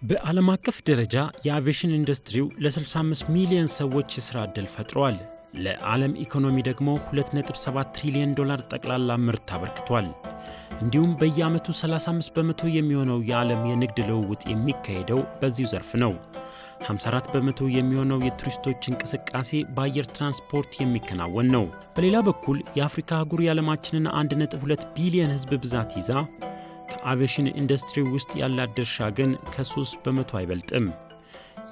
በዓለም አቀፍ ደረጃ የአቪዬሽን ኢንዱስትሪው ለ65 ሚሊዮን ሰዎች የሥራ ዕድል ፈጥሯል። ለዓለም ኢኮኖሚ ደግሞ 2.7 ትሪሊዮን ዶላር ጠቅላላ ምርት አበርክቷል። እንዲሁም በየዓመቱ 35 በመቶ የሚሆነው የዓለም የንግድ ልውውጥ የሚካሄደው በዚሁ ዘርፍ ነው። 54 በመቶ የሚሆነው የቱሪስቶች እንቅስቃሴ በአየር ትራንስፖርት የሚከናወን ነው። በሌላ በኩል የአፍሪካ አህጉር የዓለማችንን 1.2 ቢሊዮን ሕዝብ ብዛት ይዛ ከአቪዬሽን ኢንዱስትሪ ውስጥ ያላት ድርሻ ግን ከ3 በመቶ አይበልጥም።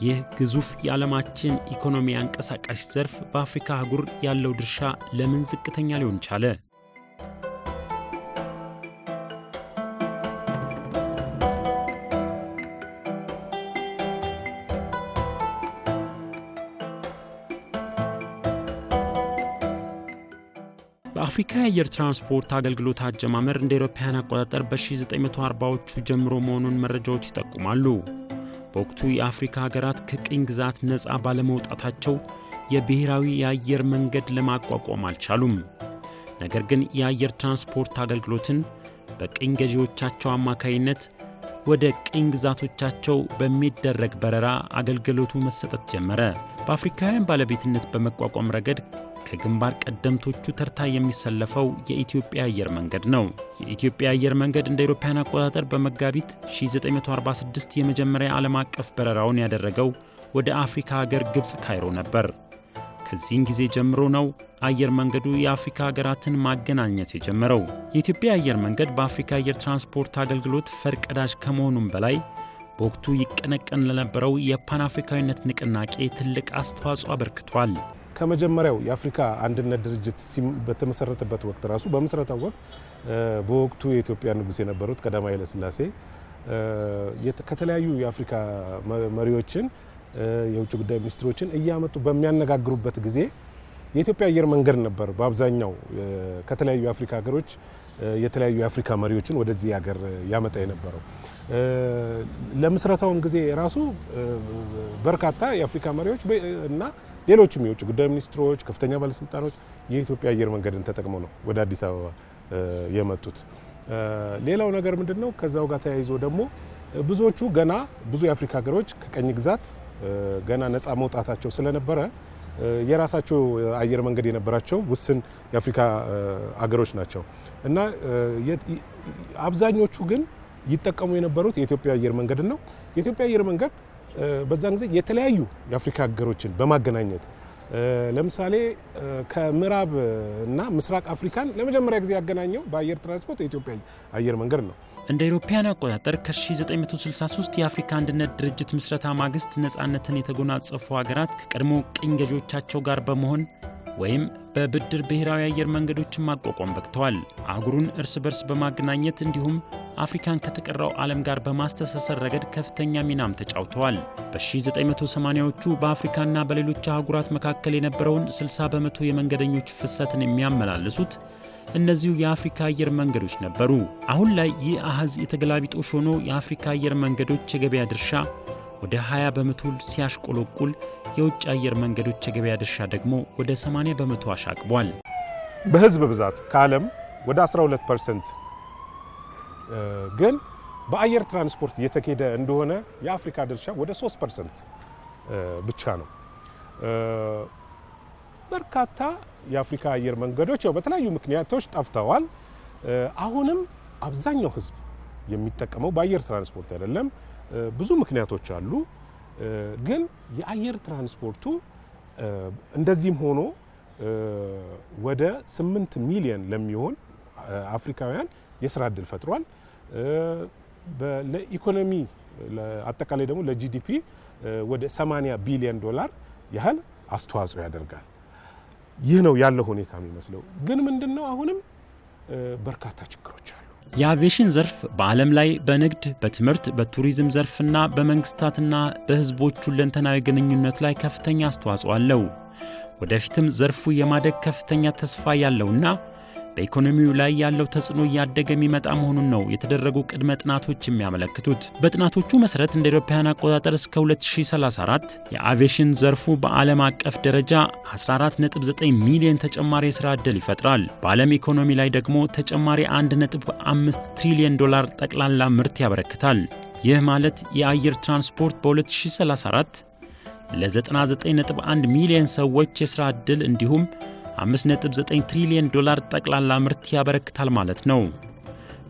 ይህ ግዙፍ የዓለማችን ኢኮኖሚ አንቀሳቃሽ ዘርፍ በአፍሪካ አህጉር ያለው ድርሻ ለምን ዝቅተኛ ሊሆን ቻለ? በአፍሪካ የአየር ትራንስፖርት አገልግሎት አጀማመር እንደ አውሮፓውያን አቆጣጠር በ1940ዎቹ ጀምሮ መሆኑን መረጃዎች ይጠቁማሉ። በወቅቱ የአፍሪካ ሀገራት ከቅኝ ግዛት ነፃ ባለመውጣታቸው የብሔራዊ የአየር መንገድ ለማቋቋም አልቻሉም። ነገር ግን የአየር ትራንስፖርት አገልግሎትን በቅኝ ገዢዎቻቸው አማካይነት ወደ ቅኝ ግዛቶቻቸው በሚደረግ በረራ አገልግሎቱ መሰጠት ጀመረ። በአፍሪካውያን ባለቤትነት በመቋቋም ረገድ ከግንባር ቀደምቶቹ ተርታ የሚሰለፈው የኢትዮጵያ አየር መንገድ ነው። የኢትዮጵያ አየር መንገድ እንደ አውሮፓውያን አቆጣጠር በመጋቢት 1946 የመጀመሪያ ዓለም አቀፍ በረራውን ያደረገው ወደ አፍሪካ ሀገር ግብፅ ካይሮ ነበር። ከዚህን ጊዜ ጀምሮ ነው አየር መንገዱ የአፍሪካ ሀገራትን ማገናኘት የጀመረው። የኢትዮጵያ አየር መንገድ በአፍሪካ አየር ትራንስፖርት አገልግሎት ፈርቀዳጅ ከመሆኑም በላይ በወቅቱ ይቀነቀን ለነበረው የፓን አፍሪካዊነት ንቅናቄ ትልቅ አስተዋጽኦ አበርክቷል። ከመጀመሪያው የአፍሪካ አንድነት ድርጅት በተመሰረተበት ወቅት ራሱ በምስረታው ወቅት በወቅቱ የኢትዮጵያ ንጉሥ የነበሩት ቀዳማዊ ኃይለ ሥላሴ ከተለያዩ የአፍሪካ መሪዎችን የውጭ ጉዳይ ሚኒስትሮችን እያመጡ በሚያነጋግሩበት ጊዜ የኢትዮጵያ አየር መንገድ ነበር በአብዛኛው ከተለያዩ የአፍሪካ ሀገሮች የተለያዩ የአፍሪካ መሪዎችን ወደዚህ ሀገር ያመጣ የነበረው። ለምስረታውን ጊዜ ራሱ በርካታ የአፍሪካ መሪዎች እና ሌሎችም የውጭ ጉዳይ ሚኒስትሮች፣ ከፍተኛ ባለስልጣኖች የኢትዮጵያ አየር መንገድን ተጠቅመው ነው ወደ አዲስ አበባ የመጡት። ሌላው ነገር ምንድነው? ከዛው ጋር ተያይዞ ደግሞ ብዙዎቹ ገና ብዙ የአፍሪካ ሀገሮች ከቀኝ ግዛት ገና ነፃ መውጣታቸው ስለነበረ የራሳቸው አየር መንገድ የነበራቸው ውስን የአፍሪካ ሀገሮች ናቸው እና አብዛኞቹ ግን ይጠቀሙ የነበሩት የኢትዮጵያ አየር መንገድ ነው። የኢትዮጵያ አየር መንገድ በዛን ጊዜ የተለያዩ የአፍሪካ ሀገሮችን በማገናኘት ለምሳሌ ከምዕራብ እና ምስራቅ አፍሪካን ለመጀመሪያ ጊዜ ያገናኘው በአየር ትራንስፖርት የኢትዮጵያ አየር መንገድ ነው። እንደ አውሮፓውያን አቆጣጠር ከ1963 የአፍሪካ አንድነት ድርጅት ምስረታ ማግስት ነፃነትን የተጎናጸፉ ሀገራት ከቀድሞ ቅኝ ገዢዎቻቸው ጋር በመሆን ወይም በብድር ብሔራዊ አየር መንገዶችን ማቋቋም በቅተዋል። አህጉሩን እርስ በርስ በማገናኘት እንዲሁም አፍሪካን ከተቀረው ዓለም ጋር በማስተሳሰር ረገድ ከፍተኛ ሚናም ተጫውተዋል። በ1980ዎቹ በአፍሪካና በሌሎች አህጉራት መካከል የነበረውን 60 በመቶ የመንገደኞች ፍሰትን የሚያመላልሱት እነዚሁ የአፍሪካ አየር መንገዶች ነበሩ። አሁን ላይ ይህ አሃዝ የተገላቢጦሽ ሆኖ የአፍሪካ አየር መንገዶች የገበያ ድርሻ ወደ 20 በመቶ ሲያሽቆለቁል የውጭ አየር መንገዶች የገበያ ድርሻ ደግሞ ወደ 80 በመቶ አሻቅቧል። በህዝብ ብዛት ከዓለም ወደ 12% ግን በአየር ትራንስፖርት እየተካሄደ እንደሆነ የአፍሪካ ድርሻ ወደ 3% ብቻ ነው። በርካታ የአፍሪካ አየር መንገዶች በተለያዩ ምክንያቶች ጠፍተዋል። አሁንም አብዛኛው ህዝብ የሚጠቀመው በአየር ትራንስፖርት አይደለም። ብዙ ምክንያቶች አሉ። ግን የአየር ትራንስፖርቱ እንደዚህም ሆኖ ወደ 8 ሚሊዮን ለሚሆን አፍሪካውያን የስራ ዕድል ፈጥሯል። ለኢኮኖሚ አጠቃላይ ደግሞ ለጂዲፒ ወደ 80 ቢሊዮን ዶላር ያህል አስተዋጽኦ ያደርጋል። ይህ ነው ያለው ሁኔታ የሚመስለው። ግን ምንድነው አሁንም በርካታ ችግሮች አሉ። የአቪዬሽን ዘርፍ በዓለም ላይ በንግድ፣ በትምህርት፣ በቱሪዝም ዘርፍና በመንግስታትና በህዝቦች ሁለንተናዊ ግንኙነት ላይ ከፍተኛ አስተዋጽኦ አለው። ወደፊትም ዘርፉ የማደግ ከፍተኛ ተስፋ ያለውና በኢኮኖሚው ላይ ያለው ተጽዕኖ እያደገ የሚመጣ መሆኑን ነው የተደረጉ ቅድመ ጥናቶች የሚያመለክቱት። በጥናቶቹ መሰረት እንደ አውሮፓውያን አቆጣጠር እስከ 2034 የአቪዬሽን ዘርፉ በዓለም አቀፍ ደረጃ 14.9 ሚሊዮን ተጨማሪ የሥራ ዕድል ይፈጥራል። በዓለም ኢኮኖሚ ላይ ደግሞ ተጨማሪ 1.5 ትሪሊዮን ዶላር ጠቅላላ ምርት ያበረክታል። ይህ ማለት የአየር ትራንስፖርት በ2034 ለ99.1 ሚሊዮን ሰዎች የሥራ ዕድል እንዲሁም $5.9 ትሪሊዮን ጠቅላላ ምርት ያበረክታል ማለት ነው።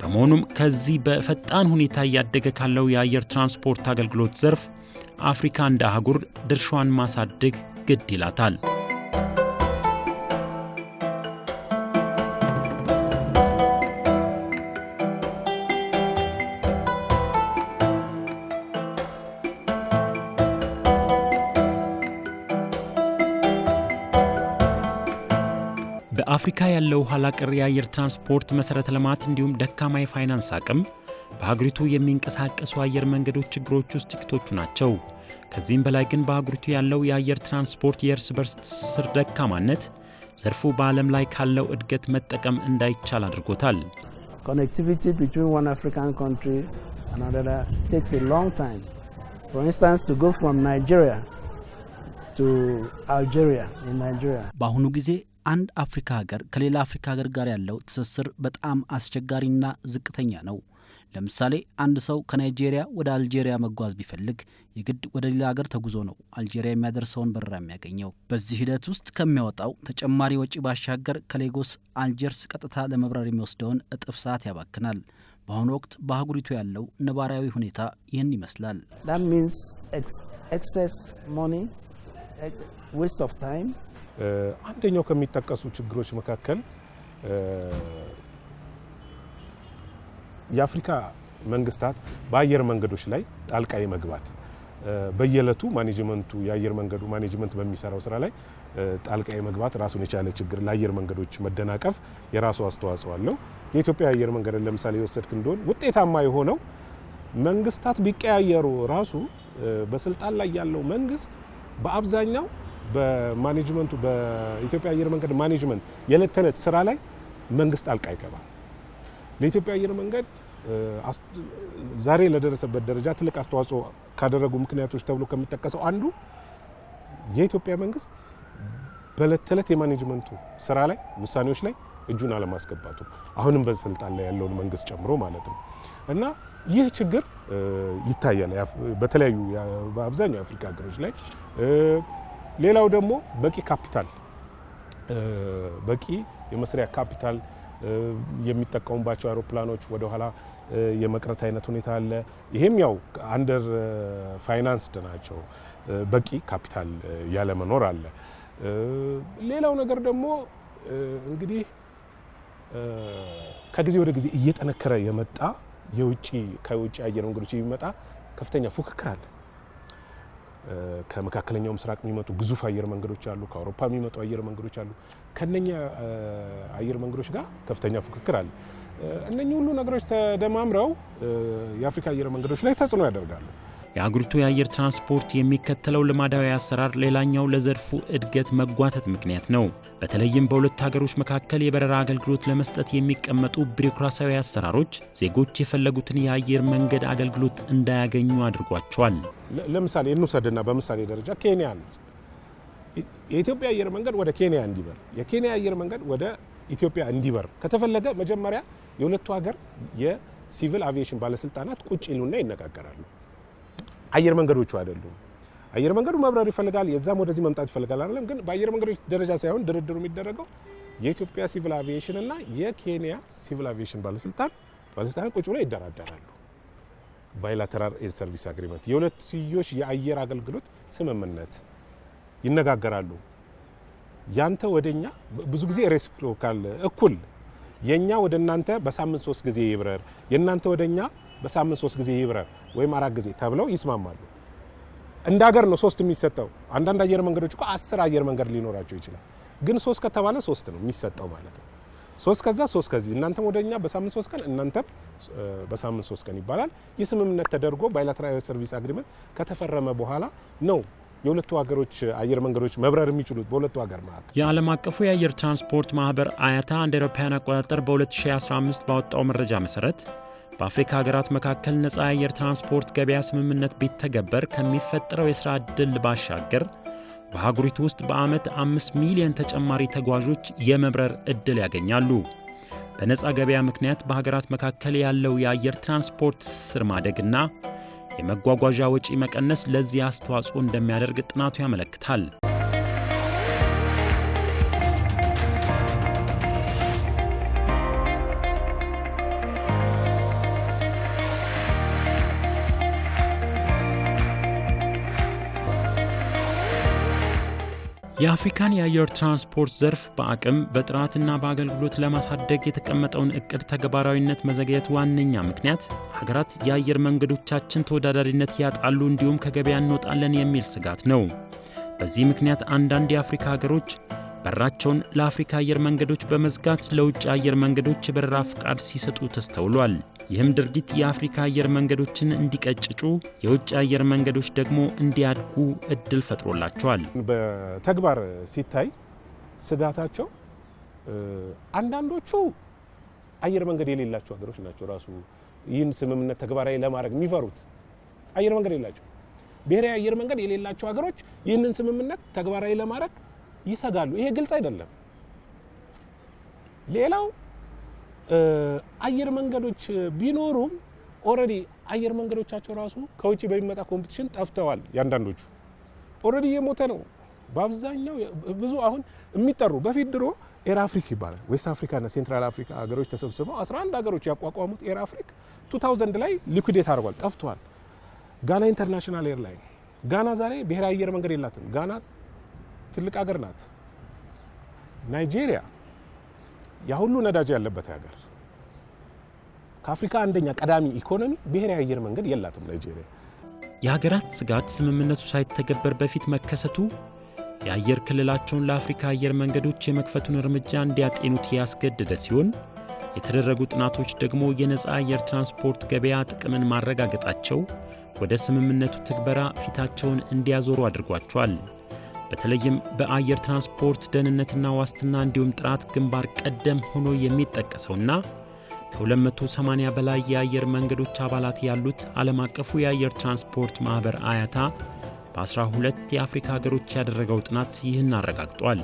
በመሆኑም ከዚህ በፈጣን ሁኔታ እያደገ ካለው የአየር ትራንስፖርት አገልግሎት ዘርፍ አፍሪካ እንደ አህጉር ድርሻዋን ማሳደግ ግድ ይላታል። በአፍሪካ ያለው ኋላ ቀር የአየር ትራንስፖርት መሰረተ ልማት እንዲሁም ደካማ የፋይናንስ አቅም በአህጉሪቱ የሚንቀሳቀሱ አየር መንገዶች ችግሮች ውስጥ ጥቂቶቹ ናቸው። ከዚህም በላይ ግን በአህጉሪቱ ያለው የአየር ትራንስፖርት የእርስ በርስ ትስስር ደካማነት ዘርፉ በዓለም ላይ ካለው እድገት መጠቀም እንዳይቻል አድርጎታል። Connectivity between one African country and another takes a long time. For instance, to go from Nigeria to Algeria in Nigeria. በአሁኑ ጊዜ አንድ አፍሪካ ሀገር ከሌላ አፍሪካ ሀገር ጋር ያለው ትስስር በጣም አስቸጋሪና ዝቅተኛ ነው። ለምሳሌ አንድ ሰው ከናይጄሪያ ወደ አልጄሪያ መጓዝ ቢፈልግ የግድ ወደ ሌላ ሀገር ተጉዞ ነው አልጄሪያ የሚያደርሰውን በረራ የሚያገኘው። በዚህ ሂደት ውስጥ ከሚያወጣው ተጨማሪ ወጪ ባሻገር ከሌጎስ አልጀርስ ቀጥታ ለመብረር የሚወስደውን እጥፍ ሰዓት ያባክናል። በአሁኑ ወቅት በአህጉሪቱ ያለው ነባራዊ ሁኔታ ይህን ይመስላል። That means excess money, waste of time. አንደኛው ከሚጠቀሱ ችግሮች መካከል የአፍሪካ መንግስታት በአየር መንገዶች ላይ ጣልቃ የመግባት በየዕለቱ ማኔጅመንቱ የአየር መንገዱ ማኔጅመንት በሚሰራው ስራ ላይ ጣልቃ የመግባት ራሱን የቻለ ችግር ለአየር መንገዶች መደናቀፍ የራሱ አስተዋጽኦ አለው። የኢትዮጵያ አየር መንገድን ለምሳሌ የወሰድክ እንደሆነ ውጤታማ የሆነው መንግስታት ቢቀያየሩ ራሱ በስልጣን ላይ ያለው መንግስት በአብዛኛው በማኔጅመንቱ በኢትዮጵያ አየር መንገድ ማኔጅመንት የዕለት ተዕለት ስራ ላይ መንግስት ጣልቃ አይገባም። ለኢትዮጵያ አየር መንገድ ዛሬ ለደረሰበት ደረጃ ትልቅ አስተዋጽኦ ካደረጉ ምክንያቶች ተብሎ ከሚጠቀሰው አንዱ የኢትዮጵያ መንግስት በዕለት ተዕለት የማኔጅመንቱ ስራ ላይ ውሳኔዎች ላይ እጁን አለማስገባቱ አሁንም በስልጣን ላይ ያለውን መንግስት ጨምሮ ማለት ነው እና ይህ ችግር ይታያል በተለያዩ በአብዛኛው የአፍሪካ ሀገሮች ላይ። ሌላው ደግሞ በቂ ካፒታል በቂ የመስሪያ ካፒታል የሚጠቀሙባቸው አውሮፕላኖች ወደ ኋላ የመቅረት አይነት ሁኔታ አለ። ይሄም ያው አንደር ፋይናንስድ ናቸው። በቂ ካፒታል ያለ መኖር አለ። ሌላው ነገር ደግሞ እንግዲህ ከጊዜ ወደ ጊዜ እየጠነከረ የመጣ ከውጭ አየር መንገዶች የሚመጣ ከፍተኛ ፉክክር አለ። ከመካከለኛው ምስራቅ የሚመጡ ግዙፍ አየር መንገዶች አሉ። ከአውሮፓ የሚመጡ አየር መንገዶች አሉ። ከነኛ አየር መንገዶች ጋር ከፍተኛ ፉክክር አለ። እነኚህ ሁሉ ነገሮች ተደማምረው የአፍሪካ አየር መንገዶች ላይ ተጽዕኖ ያደርጋሉ። የአህጉሪቱ የአየር ትራንስፖርት የሚከተለው ልማዳዊ አሰራር ሌላኛው ለዘርፉ እድገት መጓተት ምክንያት ነው። በተለይም በሁለት ሀገሮች መካከል የበረራ አገልግሎት ለመስጠት የሚቀመጡ ቢሮክራሲያዊ አሰራሮች ዜጎች የፈለጉትን የአየር መንገድ አገልግሎት እንዳያገኙ አድርጓቸዋል። ለምሳሌ እንውሰድና በምሳሌ ደረጃ ኬንያ የኢትዮጵያ አየር መንገድ ወደ ኬንያ እንዲበር የኬንያ አየር መንገድ ወደ ኢትዮጵያ እንዲበር ከተፈለገ መጀመሪያ የሁለቱ ሀገር የሲቪል አቪዬሽን ባለስልጣናት ቁጭ ይሉና ይነጋገራሉ። አየር መንገዶቹ አይደሉም። አየር መንገዱ መብረር ይፈልጋል፣ የዛም ወደዚህ መምጣት ይፈልጋል አይደለም። ግን በአየር መንገዶች ደረጃ ሳይሆን ድርድሩ የሚደረገው የኢትዮጵያ ሲቪል አቪዬሽን እና የኬንያ ሲቪል አቪዬሽን ባለስልጣናት ቁጭ ብለው ይደራደራሉ። ባይላተራል ኤር ሰርቪስ አግሪመንት የሁለትዮሽ የአየር አገልግሎት ስምምነት ይነጋገራሉ። ያንተ ወደኛ ብዙ ጊዜ ሬሲፕሮካል እኩል የኛ ወደ እናንተ በሳምንት 3 ጊዜ ይብረር፣ የናንተ ወደኛ በሳምንት 3 ጊዜ ይብረር ወይም 4 ጊዜ ተብለው ይስማማሉ። እንደ ሀገር ነው 3 የሚሰጠው። አንዳንድ አየር መንገዶች እኮ 10 አየር መንገድ ሊኖራቸው ይችላል። ግን 3 ከተባለ 3 ነው የሚሰጠው ማለት ነው። 3 ከዛ 3 ከዚህ እናንተም ወደኛ በሳምንት 3 ቀን እናንተም በሳምንት 3 ቀን ይባላል። የስምምነት ተደርጎ ባይላተራል ሰርቪስ አግሪመንት ከተፈረመ በኋላ ነው የሁለቱ ሀገሮች አየር መንገዶች መብረር የሚችሉት በሁለቱ ሀገር መካከል። የዓለም አቀፉ የአየር ትራንስፖርት ማህበር አያታ እንደ አውሮፓውያን አቆጣጠር በ2015 ባወጣው መረጃ መሰረት በአፍሪካ ሀገራት መካከል ነፃ የአየር ትራንስፖርት ገበያ ስምምነት ቢተገበር ከሚፈጠረው የሥራ ዕድል ባሻገር በአህጉሪቱ ውስጥ በዓመት 5 ሚሊዮን ተጨማሪ ተጓዦች የመብረር ዕድል ያገኛሉ። በነፃ ገበያ ምክንያት በሀገራት መካከል ያለው የአየር ትራንስፖርት ትስስር ማደግና የመጓጓዣ ወጪ መቀነስ ለዚህ አስተዋጽኦ እንደሚያደርግ ጥናቱ ያመለክታል። የአፍሪካን የአየር ትራንስፖርት ዘርፍ በአቅም በጥራትና በአገልግሎት ለማሳደግ የተቀመጠውን እቅድ ተግባራዊነት መዘግየት ዋነኛ ምክንያት ሀገራት የአየር መንገዶቻችን ተወዳዳሪነት ያጣሉ እንዲሁም ከገበያ እንወጣለን የሚል ስጋት ነው። በዚህ ምክንያት አንዳንድ የአፍሪካ ሀገሮች በራቸውን ለአፍሪካ አየር መንገዶች በመዝጋት ለውጭ አየር መንገዶች የበረራ ፍቃድ ሲሰጡ ተስተውሏል። ይህም ድርጊት የአፍሪካ አየር መንገዶችን እንዲቀጭጩ፣ የውጭ አየር መንገዶች ደግሞ እንዲያድጉ እድል ፈጥሮላቸዋል። በተግባር ሲታይ ስጋታቸው አንዳንዶቹ አየር መንገድ የሌላቸው ሀገሮች ናቸው። ራሱ ይህን ስምምነት ተግባራዊ ለማድረግ የሚፈሩት አየር መንገድ የሌላቸው ብሔራዊ አየር መንገድ የሌላቸው ሀገሮች ይህንን ስምምነት ተግባራዊ ለማድረግ ይሰጋሉ። ይሄ ግልጽ አይደለም። ሌላው አየር መንገዶች ቢኖሩም ኦሬዲ አየር መንገዶቻቸው ራሱ ከውጪ በሚመጣ ኮምፒቲሽን ጠፍተዋል። ያንዳንዶቹ ኦሬዲ የሞተ ነው። በአብዛኛው ብዙ አሁን የሚጠሩ በፊት ድሮ ኤር አፍሪክ ይባላል። ዌስት አፍሪካና ሴንትራል አፍሪካ ሀገሮች ተሰብስበው 11 ሀገሮች ያቋቋሙት ኤር አፍሪክ 2000 ላይ ሊኩዊዴት አድርጓል፣ ጠፍቷል። ጋና ኢንተርናሽናል ኤርላይን ጋና ዛሬ ብሔራዊ አየር መንገድ የላትም። ጋና ትልቅ ሀገር ናት። ናይጄሪያ ያሁሉ ነዳጅ ያለበት ሀገር ከአፍሪካ አንደኛ ቀዳሚ ኢኮኖሚ ብሔራዊ አየር መንገድ የላትም ናይጄሪያ። የሀገራት ስጋት ስምምነቱ ሳይተገበር በፊት መከሰቱ የአየር ክልላቸውን ለአፍሪካ አየር መንገዶች የመክፈቱን እርምጃ እንዲያጤኑት ያስገደደ ሲሆን የተደረጉ ጥናቶች ደግሞ የነፃ አየር ትራንስፖርት ገበያ ጥቅምን ማረጋገጣቸው ወደ ስምምነቱ ትግበራ ፊታቸውን እንዲያዞሩ አድርጓቸዋል። በተለይም በአየር ትራንስፖርት ደህንነትና ዋስትና እንዲሁም ጥራት ግንባር ቀደም ሆኖ የሚጠቀሰውና ከ280 በላይ የአየር መንገዶች አባላት ያሉት ዓለም አቀፉ የአየር ትራንስፖርት ማኅበር አያታ በ12 የአፍሪካ ሀገሮች ያደረገው ጥናት ይህን አረጋግጧል።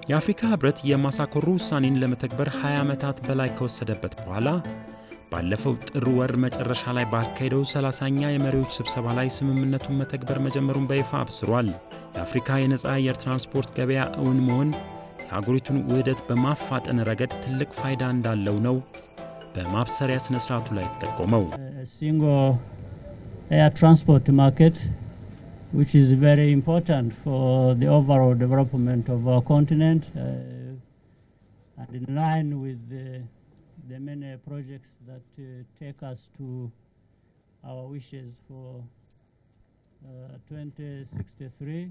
የአፍሪካ ህብረት የማሳኮሩ ውሳኔን ለመተግበር 20 ዓመታት በላይ ከወሰደበት በኋላ ባለፈው ጥር ወር መጨረሻ ላይ ባካሄደው 30ኛ የመሪዎች ስብሰባ ላይ ስምምነቱን መተግበር መጀመሩን በይፋ አብስሯል። የአፍሪካ የነፃ አየር ትራንስፖርት ገበያ እውን መሆን የአገሪቱን ውህደት በማፋጠን ረገድ ትልቅ ፋይዳ እንዳለው ነው በማብሰሪያ ስነ ስርዓቱ ላይ ተጠቆመው። Single air transport market which is very important for the overall development of our continent and in line with the many projects that take us to our wishes for 2063.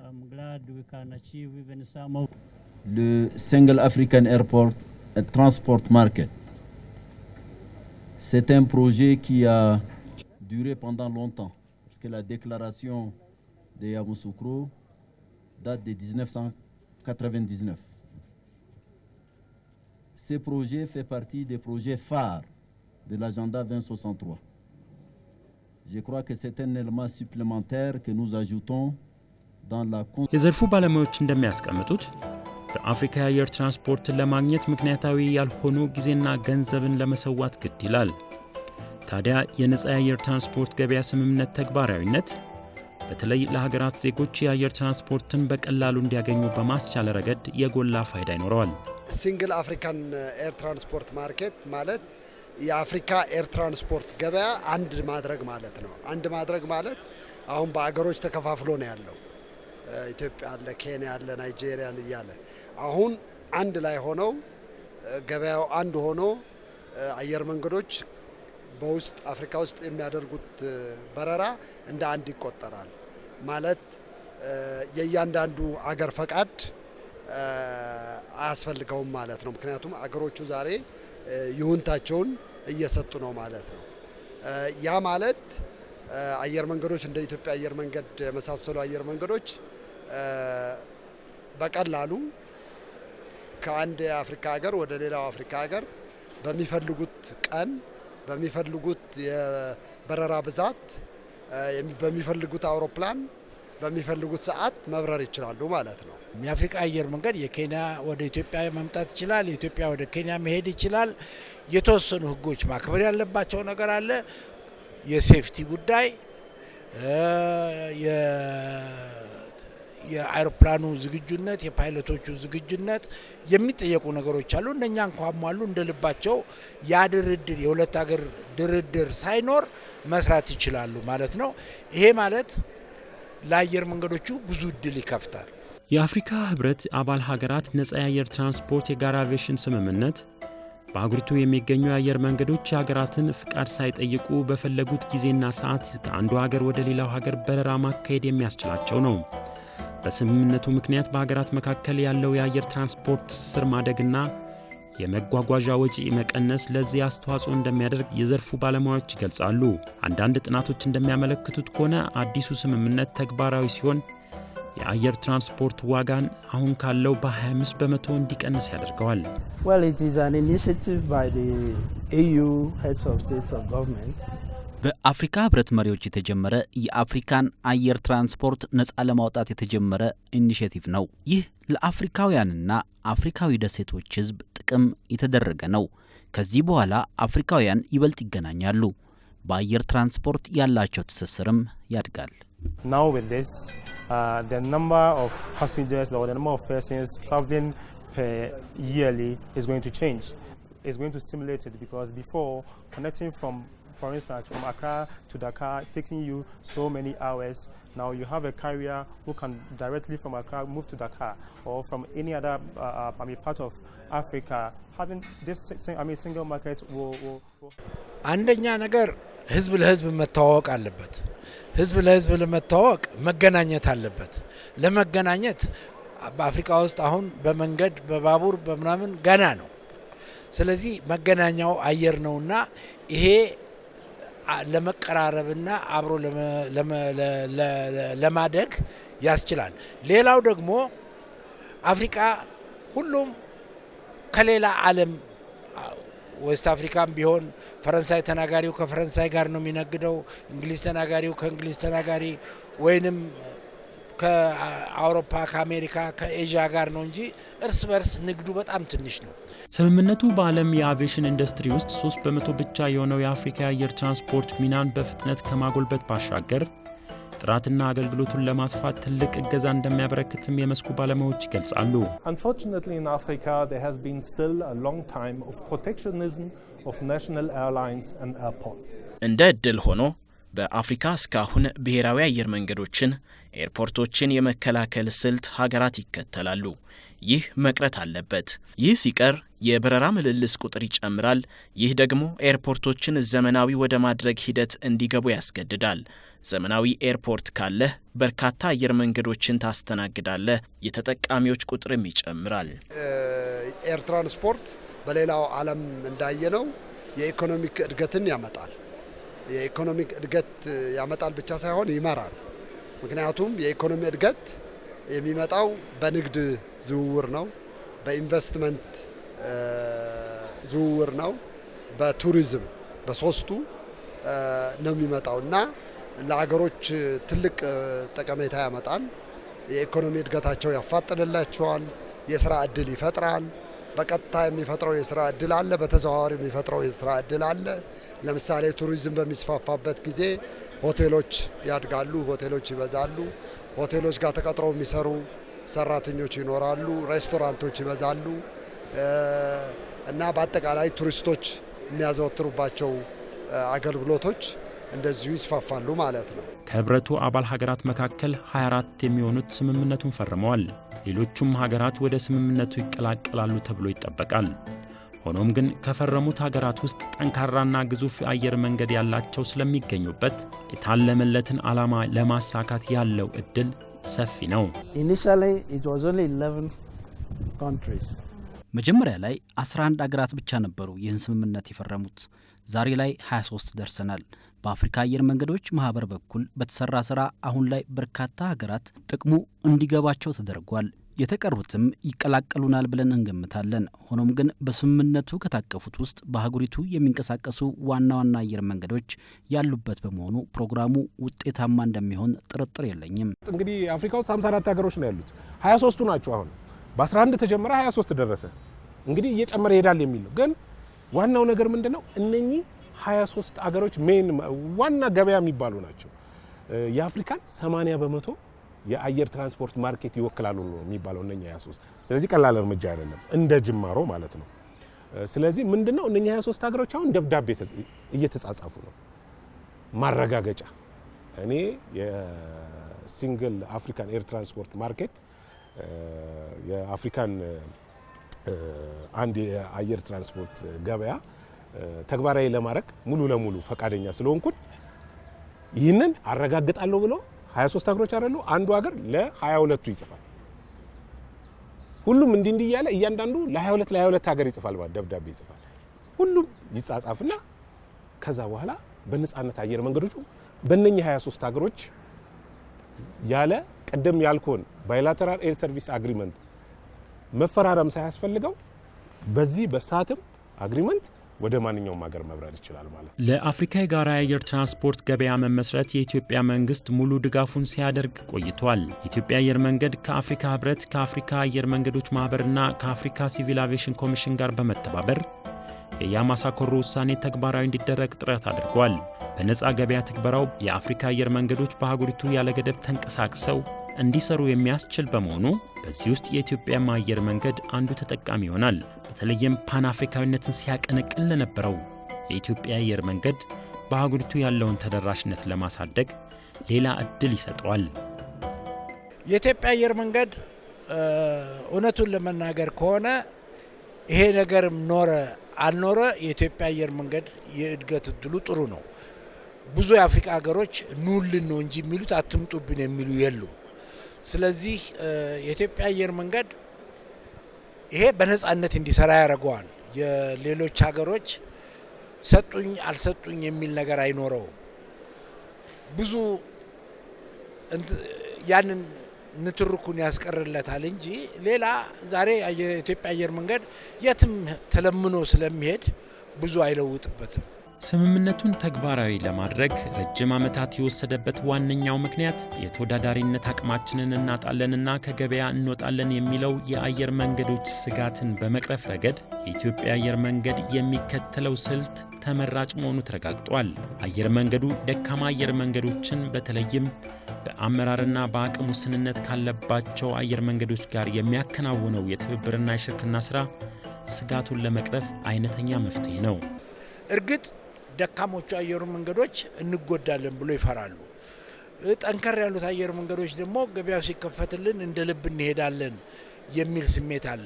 I'm glad we can achieve even some of le single African airport transport market. C'est un projet qui a duré pendant longtemps. Que la déclaration de Yamoussoukro date de 1999. Ce projet fait partie des projets phares de l'agenda 2063. Je crois que c'est un élément supplémentaire que nous ajoutons dans la የዘርፉ ባለሙያዎች እንደሚያስቀምጡት በአፍሪካ የአየር ትራንስፖርትን ለማግኘት ምክንያታዊ ያልሆኑ ጊዜና ገንዘብን ለመሰዋት ግድ ይላል። ታዲያ የነፃ የአየር ትራንስፖርት ገበያ ስምምነት ተግባራዊነት በተለይ ለሀገራት ዜጎች የአየር ትራንስፖርትን በቀላሉ እንዲያገኙ በማስቻል ረገድ የጎላ ፋይዳ ይኖረዋል። ሲንግል አፍሪካን ኤር ትራንስፖርት ማርኬት ማለት የአፍሪካ ኤር ትራንስፖርት ገበያ አንድ ማድረግ ማለት ነው። አንድ ማድረግ ማለት አሁን በአገሮች ተከፋፍሎ ነው ያለው። ኢትዮጵያ አለ፣ ኬንያ አለ፣ ናይጄሪያን እያለ አሁን አንድ ላይ ሆነው ገበያው አንድ ሆኖ አየር መንገዶች በውስጥ አፍሪካ ውስጥ የሚያደርጉት በረራ እንደ አንድ ይቆጠራል ማለት የእያንዳንዱ አገር ፈቃድ አያስፈልገውም ማለት ነው። ምክንያቱም አገሮቹ ዛሬ ይሁንታቸውን እየሰጡ ነው ማለት ነው። ያ ማለት አየር መንገዶች እንደ ኢትዮጵያ አየር መንገድ የመሳሰሉ አየር መንገዶች በቀላሉ ከአንድ የአፍሪካ ሀገር ወደ ሌላው አፍሪካ ሀገር በሚፈልጉት ቀን በሚፈልጉት የበረራ ብዛት በሚፈልጉት አውሮፕላን በሚፈልጉት ሰዓት መብረር ይችላሉ ማለት ነው። የአፍሪካ አየር መንገድ የኬንያ ወደ ኢትዮጵያ መምጣት ይችላል፣ የኢትዮጵያ ወደ ኬንያ መሄድ ይችላል። የተወሰኑ ህጎች ማክበር ያለባቸው ነገር አለ። የሴፍቲ ጉዳይ፣ የአይሮፕላኑ ዝግጁነት፣ የፓይለቶቹ ዝግጁነት የሚጠየቁ ነገሮች አሉ። እነኛ እንኳን እንደልባቸው ያ ድርድር የሁለት ሀገር ድርድር ሳይኖር መስራት ይችላሉ ማለት ነው። ይሄ ማለት ለአየር መንገዶቹ ብዙ እድል ይከፍታል። የአፍሪካ ህብረት አባል ሀገራት ነጻ የአየር ትራንስፖርት የጋራ አቪዬሽን ስምምነት በአገሪቱ የሚገኙ የአየር መንገዶች የሀገራትን ፍቃድ ሳይጠይቁ በፈለጉት ጊዜና ሰዓት ከአንዱ ሀገር ወደ ሌላው ሀገር በረራ ማካሄድ የሚያስችላቸው ነው። በስምምነቱ ምክንያት በሀገራት መካከል ያለው የአየር ትራንስፖርት ትስስር ማደግና የመጓጓዣ ወጪ መቀነስ ለዚህ አስተዋጽኦ እንደሚያደርግ የዘርፉ ባለሙያዎች ይገልጻሉ። አንዳንድ ጥናቶች እንደሚያመለክቱት ከሆነ አዲሱ ስምምነት ተግባራዊ ሲሆን የአየር ትራንስፖርት ዋጋን አሁን ካለው በ25 በመቶ እንዲቀንስ ያደርገዋል። Well, it is an initiative by the EU heads of states of government. በአፍሪካ ህብረት መሪዎች የተጀመረ የአፍሪካን አየር ትራንስፖርት ነፃ ለማውጣት የተጀመረ ኢኒሼቲቭ ነው። ይህ ለአፍሪካውያንና አፍሪካዊ ደሴቶች ህዝብ ጥቅም የተደረገ ነው። ከዚህ በኋላ አፍሪካውያን ይበልጥ ይገናኛሉ፣ በአየር ትራንስፖርት ያላቸው ትስስርም ያድጋል። Now with this, the number of passengers or the number of persons traveling per yearly is going to change. It's going to stimulate it because before connecting from, for instance, from Accra to Dakar, taking you so many hours. Now you have a carrier who can directly from Accra move to Dakar or from any other part of Africa. Having this single market will አንደኛ ነገር ህዝብ ለህዝብ መተዋወቅ አለበት። ህዝብ ለህዝብ ለመተዋወቅ መገናኘት አለበት። ለመገናኘት በአፍሪካ ውስጥ አሁን በመንገድ በባቡር በመናምን ገና ነው። ስለዚህ መገናኛው አየር ነውና ይሄ ለመቀራረብና አብሮ ለማደግ ያስችላል። ሌላው ደግሞ አፍሪካ ሁሉም ከሌላ ዓለም ዌስት አፍሪካም ቢሆን ፈረንሳይ ተናጋሪው ከፈረንሳይ ጋር ነው የሚነግደው፣ እንግሊዝ ተናጋሪው ከእንግሊዝ ተናጋሪ ወይንም ከአውሮፓ ከአሜሪካ ከኤዥያ ጋር ነው እንጂ እርስ በርስ ንግዱ በጣም ትንሽ ነው። ስምምነቱ በዓለም የአቪዬሽን ኢንዱስትሪ ውስጥ 3 በመቶ ብቻ የሆነው የአፍሪካ የአየር ትራንስፖርት ሚናን በፍጥነት ከማጎልበት ባሻገር ጥራትና አገልግሎቱን ለማስፋት ትልቅ እገዛ እንደሚያበረክትም የመስኩ ባለሙያዎች ይገልጻሉ። Unfortunately in Africa there has been still a long time of protectionism of national airlines and airports. እንደ እድል ሆኖ በአፍሪካ እስካሁን ብሔራዊ አየር መንገዶችን ኤርፖርቶችን የመከላከል ስልት ሀገራት ይከተላሉ። ይህ መቅረት አለበት። ይህ ሲቀር የበረራ ምልልስ ቁጥር ይጨምራል። ይህ ደግሞ ኤርፖርቶችን ዘመናዊ ወደ ማድረግ ሂደት እንዲገቡ ያስገድዳል። ዘመናዊ ኤርፖርት ካለ በርካታ አየር መንገዶችን ታስተናግዳለ፣ የተጠቃሚዎች ቁጥርም ይጨምራል። ኤር ትራንስፖርት በሌላው ዓለም እንዳየነው የኢኮኖሚክ እድገትን ያመጣል። የኢኮኖሚክ እድገት ያመጣል ብቻ ሳይሆን ይመራል። ምክንያቱም የኢኮኖሚ እድገት የሚመጣው በንግድ ዝውውር ነው፣ በኢንቨስትመንት ዝውውር ነው፣ በቱሪዝም በሶስቱ ነው የሚመጣውና ለሀገሮች ትልቅ ጠቀሜታ ያመጣል። የኢኮኖሚ እድገታቸው ያፋጥንላቸዋል፣ የስራ እድል ይፈጥራል። በቀጥታ የሚፈጥረው የስራ እድል አለ፣ በተዘዋዋሪ የሚፈጥረው የስራ እድል አለ። ለምሳሌ ቱሪዝም በሚስፋፋበት ጊዜ ሆቴሎች ያድጋሉ፣ ሆቴሎች ይበዛሉ። ሆቴሎች ጋር ተቀጥረው የሚሰሩ ሰራተኞች ይኖራሉ፣ ሬስቶራንቶች ይበዛሉ እና በአጠቃላይ ቱሪስቶች የሚያዘወትሩባቸው አገልግሎቶች እንደዚሁ ይስፋፋሉ ማለት ነው። ከህብረቱ አባል ሀገራት መካከል 24 የሚሆኑት ስምምነቱን ፈርመዋል። ሌሎቹም ሀገራት ወደ ስምምነቱ ይቀላቀላሉ ተብሎ ይጠበቃል። ሆኖም ግን ከፈረሙት ሀገራት ውስጥ ጠንካራና ግዙፍ አየር መንገድ ያላቸው ስለሚገኙበት የታለመለትን ዓላማ ለማሳካት ያለው እድል ሰፊ ነው። Initially it was only 11 countries. መጀመሪያ ላይ 11 ሀገራት ብቻ ነበሩ ይህን ስምምነት የፈረሙት። ዛሬ ላይ 23 ደርሰናል። በአፍሪካ አየር መንገዶች ማህበር በኩል በተሰራ ስራ አሁን ላይ በርካታ ሀገራት ጥቅሙ እንዲገባቸው ተደርጓል። የተቀሩትም ይቀላቀሉናል ብለን እንገምታለን። ሆኖም ግን በስምምነቱ ከታቀፉት ውስጥ በአህጉሪቱ የሚንቀሳቀሱ ዋና ዋና አየር መንገዶች ያሉበት በመሆኑ ፕሮግራሙ ውጤታማ እንደሚሆን ጥርጥር የለኝም። እንግዲህ አፍሪካ ውስጥ 54 ሀገሮች ነው ያሉት። 23ቱ ናቸው አሁን በ11 ተጀመረ 23 ደረሰ። እንግዲህ እየጨመረ ይሄዳል የሚል ነው። ግን ዋናው ነገር ምንድነው? እነኚህ 23 ሀገሮች ዋና ገበያ የሚባሉ ናቸው። የአፍሪካን 80% የአየር ትራንስፖርት ማርኬት ይወክላሉ ነው የሚባለው እነኛ 23። ስለዚህ ቀላል እርምጃ አይደለም፣ እንደ ጅማሮ ማለት ነው። ስለዚህ ምንድነው እነኛ 23 ሀገሮች አሁን ደብዳቤ እየተጻጻፉ ነው። ማረጋገጫ እኔ የሲንግል አፍሪካን ኤር ትራንስፖርት ማርኬት የአፍሪካን አንድ የአየር ትራንስፖርት ገበያ ተግባራዊ ለማድረግ ሙሉ ለሙሉ ፈቃደኛ ስለሆንኩኝ ይህንን አረጋግጣለሁ ብሎ 23 ሀገሮች አይደሉ አንዱ ሀገር ለ22ቱ ይጽፋል። ሁሉም እንዲህ እያለ እያንዳንዱ ለ22 ሀገር ይጽፋል ማለት ደብዳቤ ይጽፋል። ሁሉም ይጻጻፍና ከዛ በኋላ በነጻነት አየር መንገዶቹ በእነኚህ 23 ሀገሮች ያለ ቀደም ያልኩን ባይላተራል ኤር ሰርቪስ አግሪመንት መፈራረም ሳያስፈልገው በዚህ በሳትም አግሪመንት ወደ ማንኛውም ሀገር መብረር ይችላል ማለት ነው። ለአፍሪካ የጋራ የአየር ትራንስፖርት ገበያ መመስረት የኢትዮጵያ መንግስት ሙሉ ድጋፉን ሲያደርግ ቆይቷል። የኢትዮጵያ አየር መንገድ ከአፍሪካ ህብረት፣ ከአፍሪካ አየር መንገዶች ማህበርና ከአፍሪካ ሲቪል አቪዬሽን ኮሚሽን ጋር በመተባበር የያማሳኮሮ ውሳኔ ተግባራዊ እንዲደረግ ጥረት አድርጓል። በነፃ ገበያ ትግበራው የአፍሪካ አየር መንገዶች በአህጉሪቱ ያለ ገደብ ተንቀሳቅሰው እንዲሰሩ የሚያስችል በመሆኑ በዚህ ውስጥ የኢትዮጵያ አየር መንገድ አንዱ ተጠቃሚ ይሆናል። በተለይም ፓን አፍሪካዊነትን ሲያቀነቅን ለነበረው የኢትዮጵያ አየር መንገድ በአህጉሪቱ ያለውን ተደራሽነት ለማሳደግ ሌላ እድል ይሰጠዋል። የኢትዮጵያ አየር መንገድ እውነቱን ለመናገር ከሆነ ይሄ ነገር ኖረ አልኖረ የኢትዮጵያ አየር መንገድ የእድገት እድሉ ጥሩ ነው። ብዙ የአፍሪካ ሀገሮች ኑልን ነው እንጂ የሚሉት አትምጡብን የሚሉ የሉ። ስለዚህ የኢትዮጵያ አየር መንገድ ይሄ በነጻነት እንዲሰራ ያደርገዋል። የሌሎች ሀገሮች ሰጡኝ አልሰጡኝ የሚል ነገር አይኖረውም። ብዙ ያንን ንትርኩን ያስቀርለታል እንጂ ሌላ ዛሬ የኢትዮጵያ አየር መንገድ የትም ተለምኖ ስለሚሄድ ብዙ አይለውጥበትም። ስምምነቱን ተግባራዊ ለማድረግ ረጅም ዓመታት የወሰደበት ዋነኛው ምክንያት የተወዳዳሪነት አቅማችንን እናጣለንና ከገበያ እንወጣለን የሚለው የአየር መንገዶች ስጋትን በመቅረፍ ረገድ የኢትዮጵያ አየር መንገድ የሚከተለው ስልት ተመራጭ መሆኑ ተረጋግጧል። አየር መንገዱ ደካማ አየር መንገዶችን በተለይም በአመራርና በአቅም ውስንነት ካለባቸው አየር መንገዶች ጋር የሚያከናውነው የትብብርና የሽርክና ሥራ ስጋቱን ለመቅረፍ አይነተኛ መፍትሄ ነው። እርግጥ ደካሞቹ አየር መንገዶች እንጎዳለን ብሎ ይፈራሉ። ጠንከር ያሉት አየር መንገዶች ደግሞ ገበያው ሲከፈትልን እንደ ልብ እንሄዳለን የሚል ስሜት አለ።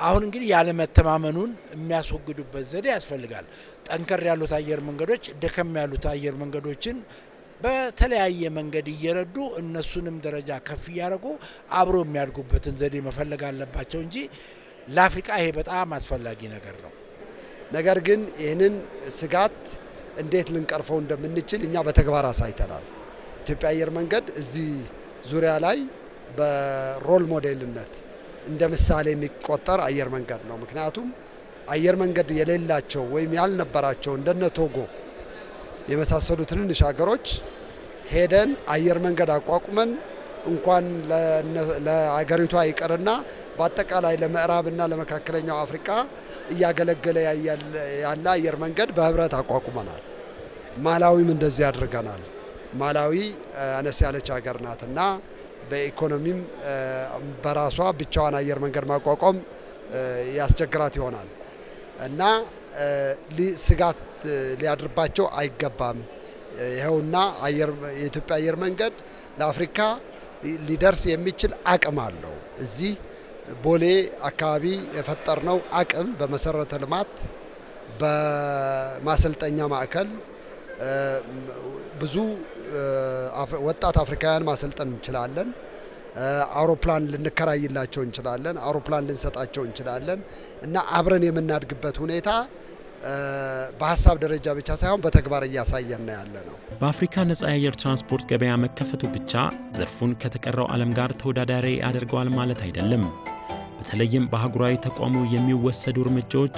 አሁን እንግዲህ ያለ መተማመኑን የሚያስወግዱበት ዘዴ ያስፈልጋል። ጠንከር ያሉት አየር መንገዶች ደከም ያሉት አየር መንገዶችን በተለያየ መንገድ እየረዱ እነሱንም ደረጃ ከፍ እያደረጉ አብሮ የሚያድጉበትን ዘዴ መፈለግ አለባቸው እንጂ ለአፍሪካ ይሄ በጣም አስፈላጊ ነገር ነው። ነገር ግን ይህንን ስጋት እንዴት ልንቀርፈው እንደምንችል እኛ በተግባር አሳይተናል። ኢትዮጵያ አየር መንገድ እዚህ ዙሪያ ላይ በሮል ሞዴልነት እንደ ምሳሌ የሚቆጠር አየር መንገድ ነው። ምክንያቱም አየር መንገድ የሌላቸው ወይም ያልነበራቸው እንደነ ቶጎ የመሳሰሉ ትንንሽ ሀገሮች ሄደን አየር መንገድ አቋቁመን እንኳን ለሀገሪቷ ይቀርና በአጠቃላይ ለምዕራብና ለመካከለኛው አፍሪካ እያገለገለ ያለ አየር መንገድ በህብረት አቋቁመናል። ማላዊም እንደዚህ አድርገናል። ማላዊ አነስ ያለች ሀገር ናትና በኢኮኖሚም በራሷ ብቻዋን አየር መንገድ ማቋቋም ያስቸግራት ይሆናል እና ስጋት ሊያድርባቸው አይገባም። ይኸውና የኢትዮጵያ አየር መንገድ ለአፍሪካ ሊደርስ የሚችል አቅም አለው። እዚህ ቦሌ አካባቢ የፈጠርነው አቅም በመሰረተ ልማት፣ በማሰልጠኛ ማዕከል ብዙ ወጣት አፍሪካውያን ማሰልጠን እንችላለን። አውሮፕላን ልንከራይላቸው እንችላለን። አውሮፕላን ልንሰጣቸው እንችላለን እና አብረን የምናድግበት ሁኔታ በሐሳብ ደረጃ ብቻ ሳይሆን በተግባር እያሳየን ነው ያለ ነው። በአፍሪካ ነጻ የአየር ትራንስፖርት ገበያ መከፈቱ ብቻ ዘርፉን ከተቀረው ዓለም ጋር ተወዳዳሪ ያደርገዋል ማለት አይደለም። በተለይም በአህጉራዊ ተቋሙ የሚወሰዱ እርምጃዎች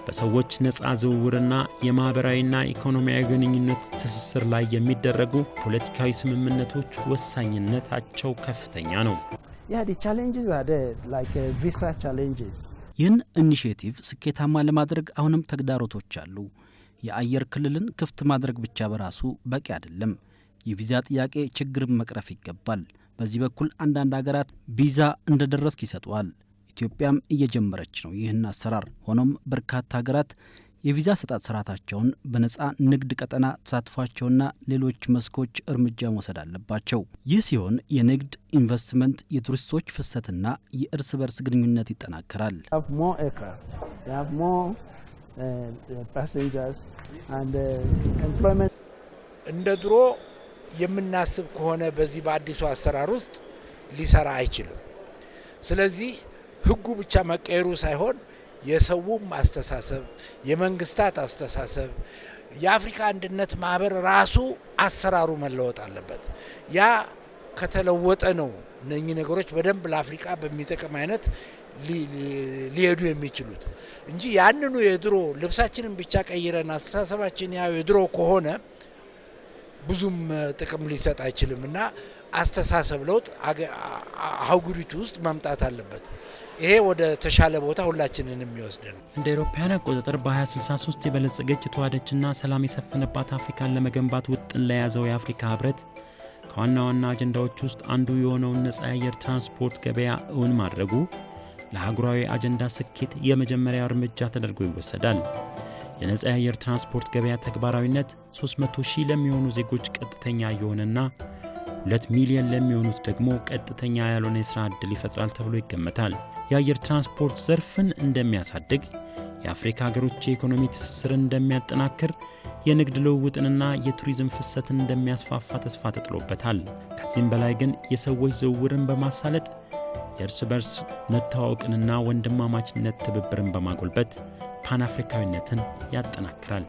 በሰዎች ነጻ ዝውውርና የማህበራዊና ኢኮኖሚያዊ ግንኙነት ትስስር ላይ የሚደረጉ ፖለቲካዊ ስምምነቶች ወሳኝነታቸው ከፍተኛ ነው። the challenges are there, like visa challenges. ይህን ኢኒሼቲቭ ስኬታማ ለማድረግ አሁንም ተግዳሮቶች አሉ። የአየር ክልልን ክፍት ማድረግ ብቻ በራሱ በቂ አይደለም። የቪዛ ጥያቄ ችግርን መቅረፍ ይገባል። በዚህ በኩል አንዳንድ ሀገራት ቪዛ እንደደረስክ ይሰጡዋል። ኢትዮጵያም እየጀመረች ነው ይህን አሰራር። ሆኖም በርካታ ሀገራት የቪዛ አሰጣጥ ስርዓታቸውን በነጻ ንግድ ቀጠና ተሳትፏቸውና ሌሎች መስኮች እርምጃ መውሰድ አለባቸው። ይህ ሲሆን የንግድ ኢንቨስትመንት፣ የቱሪስቶች ፍሰትና የእርስ በርስ ግንኙነት ይጠናከራል። እንደ ድሮ የምናስብ ከሆነ በዚህ በአዲሱ አሰራር ውስጥ ሊሰራ አይችልም። ስለዚህ ህጉ ብቻ መቀየሩ ሳይሆን የሰውም አስተሳሰብ፣ የመንግስታት አስተሳሰብ፣ የአፍሪካ አንድነት ማህበር ራሱ አሰራሩ መለወጥ አለበት። ያ ከተለወጠ ነው እነኚህ ነገሮች በደንብ ለአፍሪካ በሚጠቅም አይነት ሊሄዱ የሚችሉት እንጂ ያንኑ የድሮ ልብሳችንን ብቻ ቀይረን አስተሳሰባችን ያው የድሮ ከሆነ ብዙም ጥቅም ሊሰጥ አይችልምና አስተሳሰብ ለውጥ አህጉሪቱ ውስጥ መምጣት አለበት። ይሄ ወደ ተሻለ ቦታ ሁላችንን የሚወስደን። እንደ አውሮፓውያን አቆጣጠር በ2063 የበለጸገች የተዋደችና ሰላም የሰፈነባት አፍሪካን ለመገንባት ውጥን ለያዘው የአፍሪካ ህብረት ከዋና ዋና አጀንዳዎች ውስጥ አንዱ የሆነውን ነጻ የአየር ትራንስፖርት ገበያ እውን ማድረጉ ለአህጉራዊ አጀንዳ ስኬት የመጀመሪያው እርምጃ ተደርጎ ይወሰዳል። የነጻ የአየር ትራንስፖርት ገበያ ተግባራዊነት 300,000 ለሚሆኑ ዜጎች ቀጥተኛ የሆነና 2 ሚሊዮን ለሚሆኑት ደግሞ ቀጥተኛ ያልሆነ የሥራ ዕድል ይፈጥራል ተብሎ ይገመታል። የአየር ትራንስፖርት ዘርፍን እንደሚያሳድግ፣ የአፍሪካ ሀገሮች የኢኮኖሚ ትስስርን እንደሚያጠናክር፣ የንግድ ልውውጥንና የቱሪዝም ፍሰትን እንደሚያስፋፋ ተስፋ ተጥሎበታል። ከዚህም በላይ ግን የሰዎች ዝውውርን በማሳለጥ የእርስ በርስ መተዋወቅንና ወንድማማችነት ትብብርን በማጎልበት ፓን አፍሪካዊነትን ያጠናክራል።